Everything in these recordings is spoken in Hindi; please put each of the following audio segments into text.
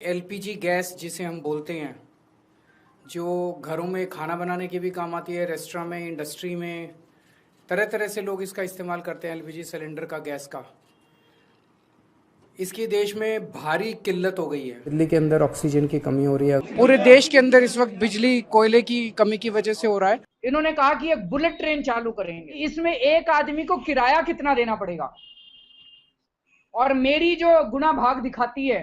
एलपीजी गैस जिसे हम बोलते हैं, जो घरों में खाना बनाने के भी काम आती है, रेस्टोरेंट में, इंडस्ट्री में, तरह तरह से लोग इसका इस्तेमाल करते हैं। एलपीजी सिलेंडर का, गैस का, इसकी देश में भारी किल्लत हो गई है। दिल्ली के अंदर ऑक्सीजन की कमी हो रही है। पूरे देश के अंदर इस वक्त बिजली कोयले की कमी की वजह से हो रहा है। इन्होंने कहा कि एक बुलेट ट्रेन चालू करेंगे, इसमें एक आदमी को किराया कितना देना पड़ेगा, और मेरी जो गुना भाग दिखाती है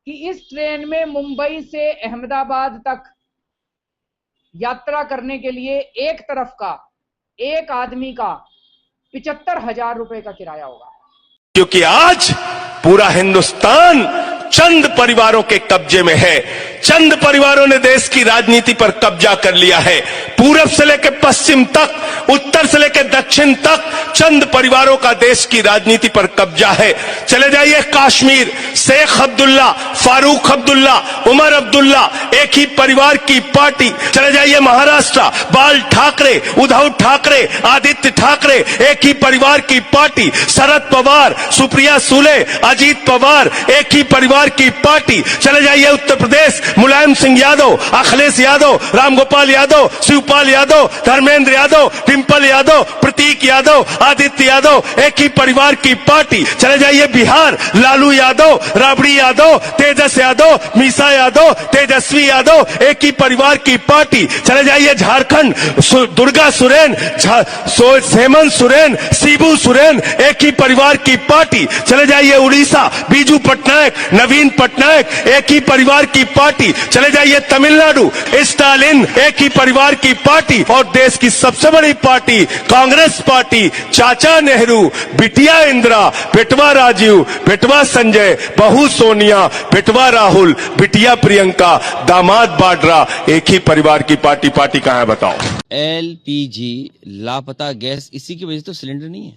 कि इस ट्रेन में मुंबई से अहमदाबाद तक यात्रा करने के लिए एक तरफ का एक आदमी का 75,000 रुपए का किराया होगा। क्योंकि आज पूरा हिंदुस्तान चंद परिवारों के कब्जे में है। चंद परिवारों ने देश की राजनीति पर कब्जा कर लिया है। पूरब से लेकर पश्चिम तक, उत्तर से लेकर दक्षिण तक चंद परिवारों का देश की राजनीति पर कब्जा है। चले जाइए कश्मीर, शेख अब्दुल्ला, फारूक अब्दुल्ला, उमर अब्दुल्ला, एक ही परिवार की पार्टी। चले जाइए महाराष्ट्र, बाल ठाकरे, उद्धव ठाकरे, आदित्य ठाकरे, एक ही परिवार की पार्टी। शरद पवार, सुप्रिया सुले, अजीत पवार, एक ही परिवार की पार्टी। चले जाइए उत्तर प्रदेश, मुलायम सिंह यादव, अखिलेश यादव, रामगोपाल यादव, शिवपाल यादव, धर्मेंद्र यादव, डिंपल यादव, प्रतीक यादव, आदित्य यादव, एक ही परिवार की पार्टी। चले जाइए बिहार, लालू यादव, राबड़ी यादव, तेजस यादव, मीसा यादव, तेजस्वी यादव, एक ही परिवार की पार्टी। चले जाइए झारखंड, दुर्गा सोरेन, हेमंत सोरेन, शिबू सोरेन, एक ही परिवार की पार्टी। चले जाइए उड़ीसा, बीजू पटनायक, नवीन पटनायक, एक ही परिवार की पार्टी। चले जाइए तमिलनाडु, स्टालिन, एक ही परिवार की पार्टी। और देश की सबसे बड़ी पार्टी कांग्रेस पार्टी, चाचा नेहरू, बिटिया इंदिरा, बेटवा राजीव, बेटवा संजय, बहू सोनिया, बेटवा राहुल, बिटिया प्रियंका, दामाद वाड्रा, एक ही परिवार की पार्टी। पार्टी कहां है बताओ? एलपीजी लापता गैस, इसी की वजह से तो सिलेंडर नहीं है,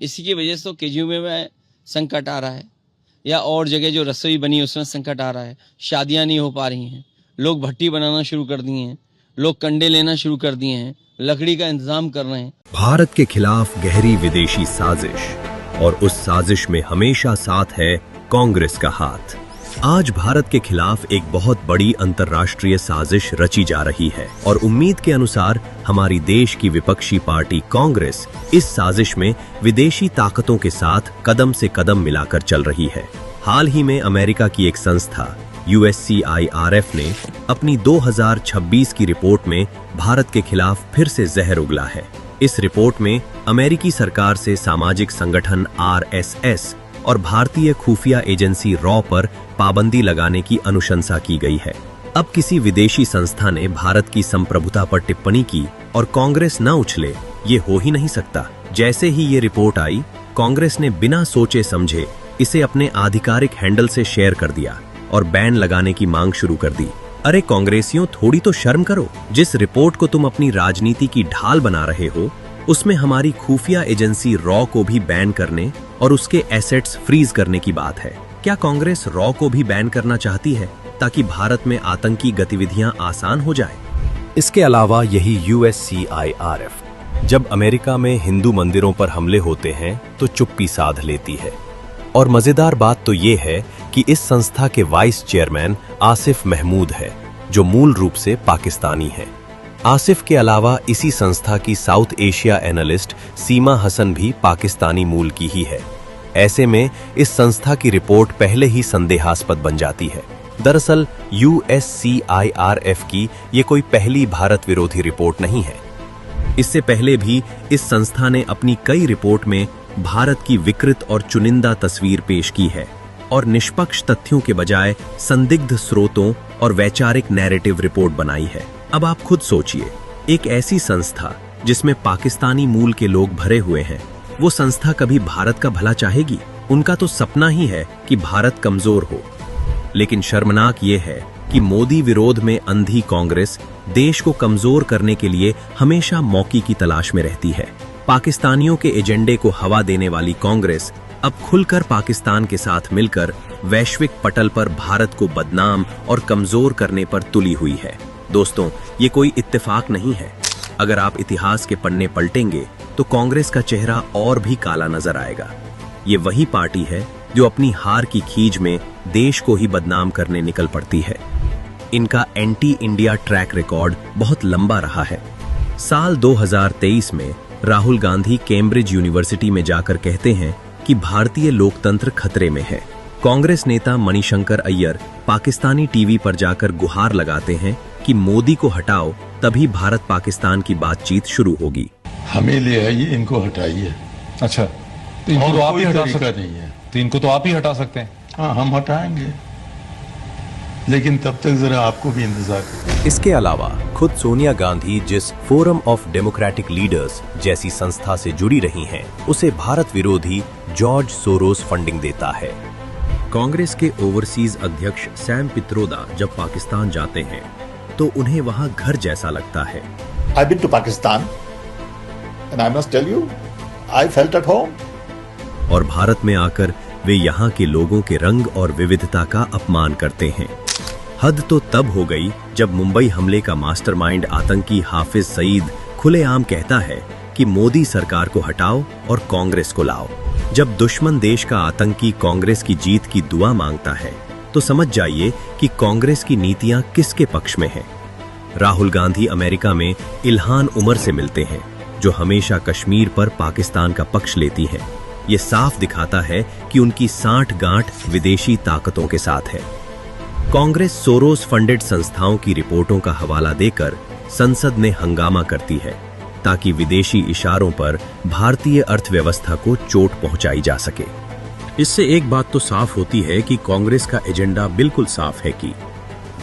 इसी की वजह से तो केजीएमयू में संकट आ रहा है, या और जगह जो रसोई बनी है उसमें संकट आ रहा है। शादियां नहीं हो पा रही हैं, लोग भट्टी बनाना शुरू कर दिए हैं, लोग कंडे लेना शुरू कर दिए हैं, लकड़ी का इंतजाम कर रहे हैं। भारत के खिलाफ गहरी विदेशी साजिश, और उस साजिश में हमेशा साथ है कांग्रेस का हाथ। आज भारत के खिलाफ एक बहुत बड़ी अंतर्राष्ट्रीय साजिश रची जा रही है, और उम्मीद के अनुसार हमारी देश की विपक्षी पार्टी कांग्रेस इस साजिश में विदेशी ताकतों के साथ कदम से कदम मिलाकर चल रही है। हाल ही में अमेरिका की एक संस्था USCIRF ने अपनी 2026 की रिपोर्ट में भारत के खिलाफ फिर से जहर उगला है। इस रिपोर्ट में अमेरिकी सरकार से सामाजिक संगठन RSS और भारतीय खुफिया एजेंसी रॉ पर पाबंदी लगाने की अनुशंसा की गई है। अब किसी विदेशी संस्था ने भारत की संप्रभुता पर टिप्पणी की और कांग्रेस न उछले, ये हो ही नहीं सकता। जैसे ही ये रिपोर्ट आई, कांग्रेस ने बिना सोचे समझे इसे अपने आधिकारिक हैंडल से शेयर कर दिया और बैन लगाने की मांग शुरू कर दी। अरे कांग्रेसियों, थोड़ी तो शर्म करो। जिस रिपोर्ट को तुम अपनी राजनीति की ढाल बना रहे हो, उसमें हमारी खुफिया एजेंसी रॉ को भी बैन करने और उसके एसेट्स फ्रीज करने की बात है। क्या कांग्रेस रॉ को भी बैन करना चाहती है ताकि भारत में आतंकी गतिविधियां आसान हो जाए? इसके अलावा यही USCIRF जब अमेरिका में हिंदू मंदिरों पर हमले होते हैं तो चुप्पी साध लेती है। और मजेदार बात तो ये है कि इस संस्था के वाइस चेयरमैन आसिफ महमूद है, जो मूल रूप से पाकिस्तानी है। आसिफ के अलावा इसी संस्था की साउथ एशिया एनालिस्ट सीमा हसन भी पाकिस्तानी मूल की ही है। ऐसे में इस संस्था की रिपोर्ट पहले ही संदेहास्पद बन जाती है। दरअसल USCIRF की ये कोई पहली भारत विरोधी रिपोर्ट नहीं है। इससे पहले भी इस संस्था ने अपनी कई रिपोर्ट में भारत की विकृत और चुनिंदा तस्वीर पेश की है, और निष्पक्ष तथ्यों के बजाय संदिग्ध स्रोतों और वैचारिक नैरेटिव रिपोर्ट बनाई है। अब आप खुद सोचिए, एक ऐसी संस्था जिसमें पाकिस्तानी मूल के लोग भरे हुए हैं, वो संस्था कभी भारत का भला चाहेगी? उनका तो सपना ही है कि भारत कमजोर हो। लेकिन शर्मनाक ये है कि मोदी विरोध में अंधी कांग्रेस देश को कमजोर करने के लिए हमेशा मौके की तलाश में रहती है। पाकिस्तानियों के एजेंडे को हवा देने वाली कांग्रेस अब खुलकर पाकिस्तान के साथ मिलकर वैश्विक पटल पर भारत को बदनाम और कमजोर करने पर तुली हुई है। दोस्तों, ये कोई इत्तेफाक नहीं है। अगर आप इतिहास के पन्ने पलटेंगे तो कांग्रेस का चेहरा और भी काला नजर आएगा। ये वही पार्टी है जो अपनी हार की खीज में देश को ही बदनाम करने निकल पड़ती है। इनका एंटी इंडिया ट्रैक रिकॉर्ड बहुत लंबा रहा है। साल 2023 में राहुल गांधी कैम्ब्रिज यूनिवर्सिटी में जाकर कहते हैं कि भारतीय लोकतंत्र खतरे में है। कांग्रेस नेता मणिशंकर अय्यर पाकिस्तानी टीवी पर जाकर गुहार लगाते हैं कि मोदी को हटाओ, तभी भारत पाकिस्तान की बातचीत शुरू होगी। हमें ले आइए, इनको हटाइए। अच्छा, तो इनको तो आप ही हटा सकते हैं। तो इनको तो आप ही हटा सकते हैं। हाँ, हम हटाएंगे, लेकिन तब तक जरा आपको भी इंतजार करें। इसके अलावा खुद सोनिया गांधी जिस फोरम ऑफ डेमोक्रेटिक लीडर्स जैसी संस्था से जुड़ी रही हैं, उसे भारत विरोधी जॉर्ज सोरोस फंडिंग देता है। कांग्रेस के ओवरसीज अध्यक्ष सैम पित्रोदा जब पाकिस्तान जाते हैं तो उन्हें वहां घर जैसा लगता है। I've been to Pakistan and I must tell you, I felt at home. और भारत में आकर वे यहाँ के लोगों के रंग और विविधता का अपमान करते हैं। हद तो तब हो गई जब मुंबई हमले का मास्टरमाइंड आतंकी हाफिज सईद खुलेआम कहता है कि मोदी सरकार को हटाओ और कांग्रेस को लाओ। जब दुश्मन देश का आतंकी कांग्रेस की जीत की दुआ मांगता है तो समझ जाइए कि कांग्रेस की नीतियां किसके पक्ष में हैं। राहुल गांधी अमेरिका में इल्हान उमर से मिलते हैं, जो हमेशा कश्मीर पर पाकिस्तान का पक्ष लेती है। ये साफ दिखाता है कि उनकी सांठ गांठ विदेशी ताकतों के साथ है। कांग्रेस सोरोस फंडेड संस्थाओं की रिपोर्टों का हवाला देकर संसद में हंगामा करती है ताकि विदेशी इशारों पर भारतीय अर्थव्यवस्था को चोट पहुंचाई जा सके। इससे एक बात तो साफ होती है कि कांग्रेस का एजेंडा बिल्कुल साफ है कि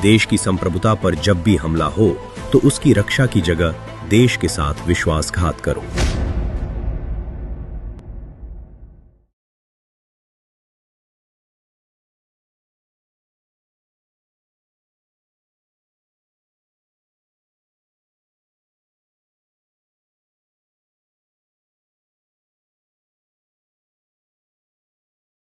देश की संप्रभुता पर जब भी हमला हो तो उसकी रक्षा की जगह देश के साथ विश्वासघात करो।